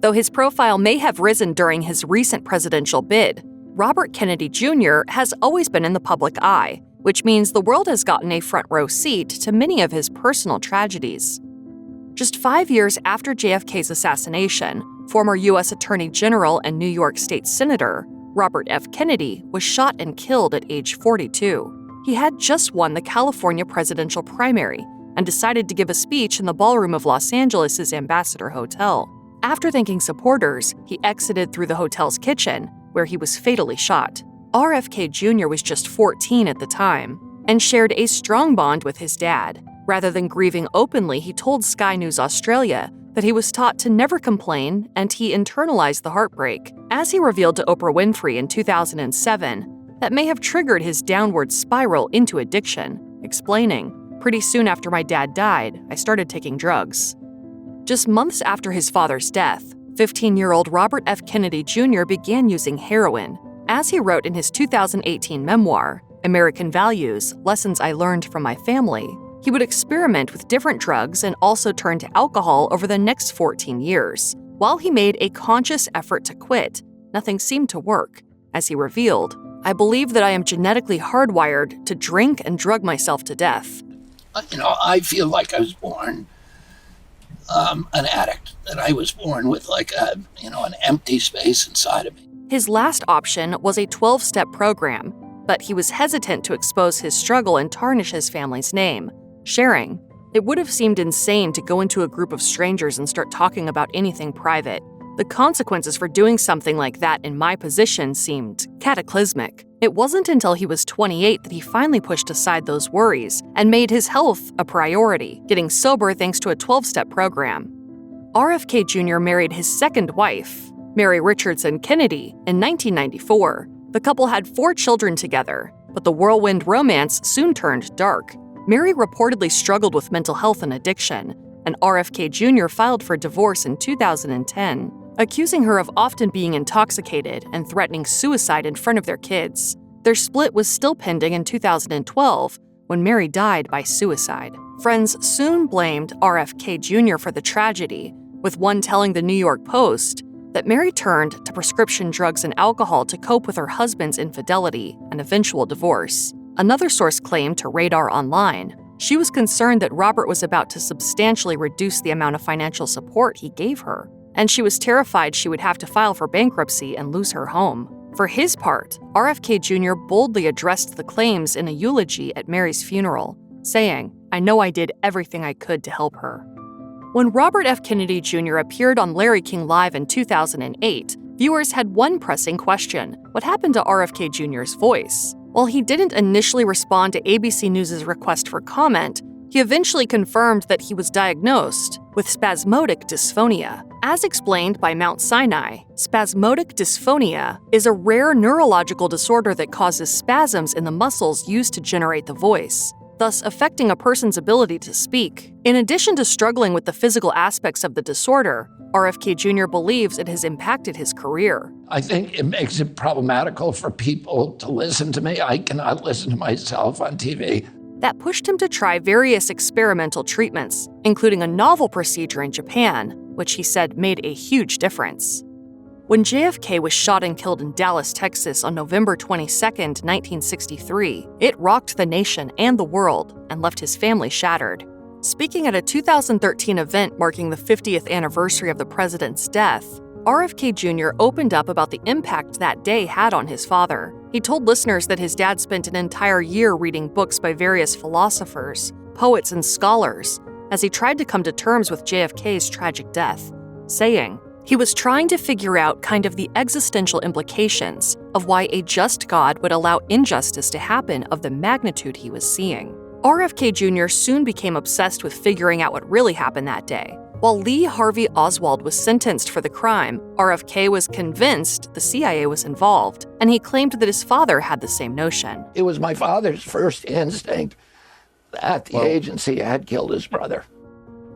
Though his profile may have risen during his recent presidential bid, Robert Kennedy Jr. has always been in the public eye, which means the world has gotten a front row seat to many of his personal tragedies. Just 5 years after JFK's assassination, former U.S. Attorney General and New York State Senator Robert F. Kennedy was shot and killed at age 42. He had just won the California presidential primary and decided to give a speech in the ballroom of Los Angeles' Ambassador Hotel. After thanking supporters, he exited through the hotel's kitchen, where he was fatally shot. R.F.K. Jr. was just 14 at the time and shared a strong bond with his dad. Rather than grieving openly, he told Sky News Australia that he was taught to never complain and he internalized the heartbreak. As he revealed to Oprah Winfrey in 2007, that may have triggered his downward spiral into addiction, explaining, "Pretty soon after my dad died, I started taking drugs." Just months after his father's death, 15-year-old Robert F. Kennedy Jr. began using heroin. As he wrote in his 2018 memoir, American Values: Lessons I Learned from My Family, he would experiment with different drugs and also turn to alcohol over the next 14 years. While he made a conscious effort to quit, nothing seemed to work. As he revealed, "I believe that I am genetically hardwired to drink and drug myself to death." I feel like I was born an addict, that I was born with an empty space inside of me. His last option was a 12-step program, but he was hesitant to expose his struggle and tarnish his family's name, sharing, "It would have seemed insane to go into a group of strangers and start talking about anything private. The consequences for doing something like that in my position seemed cataclysmic." It wasn't until he was 28 that he finally pushed aside those worries and made his health a priority, getting sober thanks to a 12-step program. R.F.K. Jr. married his second wife, Mary Richardson Kennedy, in 1994. The couple had 4 children together, but the whirlwind romance soon turned dark. Mary reportedly struggled with mental health and addiction, and R.F.K. Jr. filed for divorce in 2010, accusing her of often being intoxicated and threatening suicide in front of their kids. Their split was still pending in 2012 when Mary died by suicide. Friends soon blamed R.F.K. Jr. for the tragedy, with one telling the New York Post that Mary turned to prescription drugs and alcohol to cope with her husband's infidelity and eventual divorce. Another source claimed to Radar Online she was concerned that Robert was about to substantially reduce the amount of financial support he gave her, and she was terrified she would have to file for bankruptcy and lose her home. For his part, R.F.K. Jr. boldly addressed the claims in a eulogy at Mary's funeral, saying, "I know I did everything I could to help her." When Robert F. Kennedy Jr. appeared on Larry King Live in 2008, viewers had one pressing question: what happened to R.F.K. Jr.'s voice? While he didn't initially respond to ABC News' request for comment, he eventually confirmed that he was diagnosed with spasmodic dysphonia. As explained by Mount Sinai, spasmodic dysphonia is a rare neurological disorder that causes spasms in the muscles used to generate the voice, thus affecting a person's ability to speak. In addition to struggling with the physical aspects of the disorder, R.F.K. Jr. believes it has impacted his career. I think it makes it problematical for people to listen to me. I cannot listen to myself on TV. That pushed him to try various experimental treatments, including a novel procedure in Japan, which he said made a huge difference. When J.F.K. was shot and killed in Dallas, Texas on November 22, 1963, it rocked the nation and the world and left his family shattered. Speaking at a 2013 event marking the 50th anniversary of the president's death, R.F.K. Jr. opened up about the impact that day had on his father. He told listeners that his dad spent an entire year reading books by various philosophers, poets, and scholars as he tried to come to terms with JFK's tragic death, saying, "He was trying to figure out kind of the existential implications of why a just God would allow injustice to happen of the magnitude he was seeing." R.F.K. Jr. soon became obsessed with figuring out what really happened that day. While Lee Harvey Oswald was sentenced for the crime, R.F.K. was convinced the CIA was involved, and he claimed that his father had the same notion. It was my father's first instinct that the agency had killed his brother.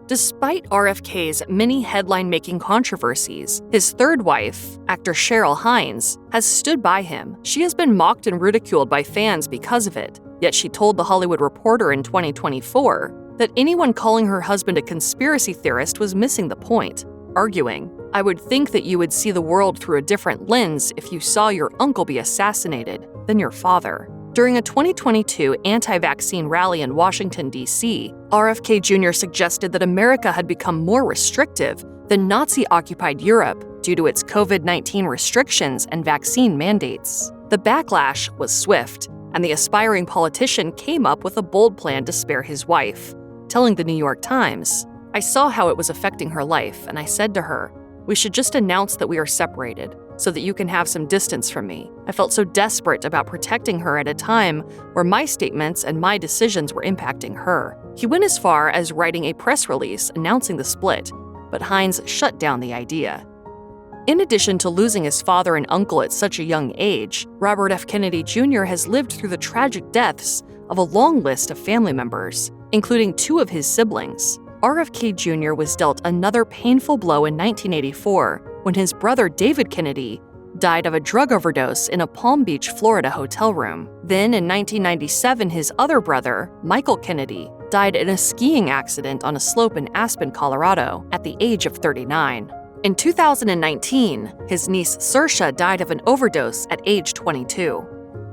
Despite R.F.K.'s many headline-making controversies, his third wife, actor Cheryl Hines, has stood by him. She has been mocked and ridiculed by fans because of it, yet she told The Hollywood Reporter in 2024 that anyone calling her husband a conspiracy theorist was missing the point, arguing, I would think that you would see the world through a different lens if you saw your uncle be assassinated than your father. During a 2022 anti-vaccine rally in Washington, D.C., R.F.K. Jr. suggested that America had become more restrictive than Nazi-occupied Europe due to its COVID-19 restrictions and vaccine mandates. The backlash was swift, and the aspiring politician came up with a bold plan to spare his wife, telling the New York Times, "I saw how it was affecting her life, and I said to her, we should just announce that we are separated, so that you can have some distance from me. I felt so desperate about protecting her at a time where my statements and my decisions were impacting her." He went as far as writing a press release announcing the split, but Hines shut down the idea. In addition to losing his father and uncle at such a young age, Robert F. Kennedy Jr. has lived through the tragic deaths of a long list of family members, including 2 of his siblings. R.F.K. Jr. was dealt another painful blow in 1984 when his brother David Kennedy died of a drug overdose in a Palm Beach, Florida hotel room. Then in 1997, his other brother, Michael Kennedy, died in a skiing accident on a slope in Aspen, Colorado, at the age of 39. In 2019, his niece Saoirse died of an overdose at age 22.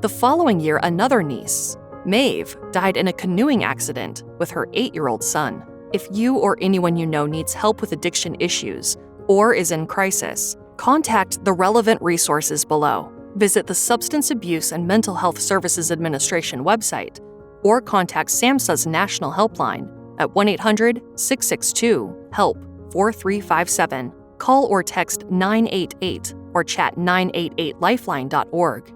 The following year, another niece, Maeve, died in a canoeing accident with her 8-year-old son. If you or anyone you know needs help with addiction issues or is in crisis, contact the relevant resources below. Visit the Substance Abuse and Mental Health Services Administration website or contact SAMHSA's National Helpline at 1-800-662-HELP-4357. Call or text 988 or chat 988lifeline.org.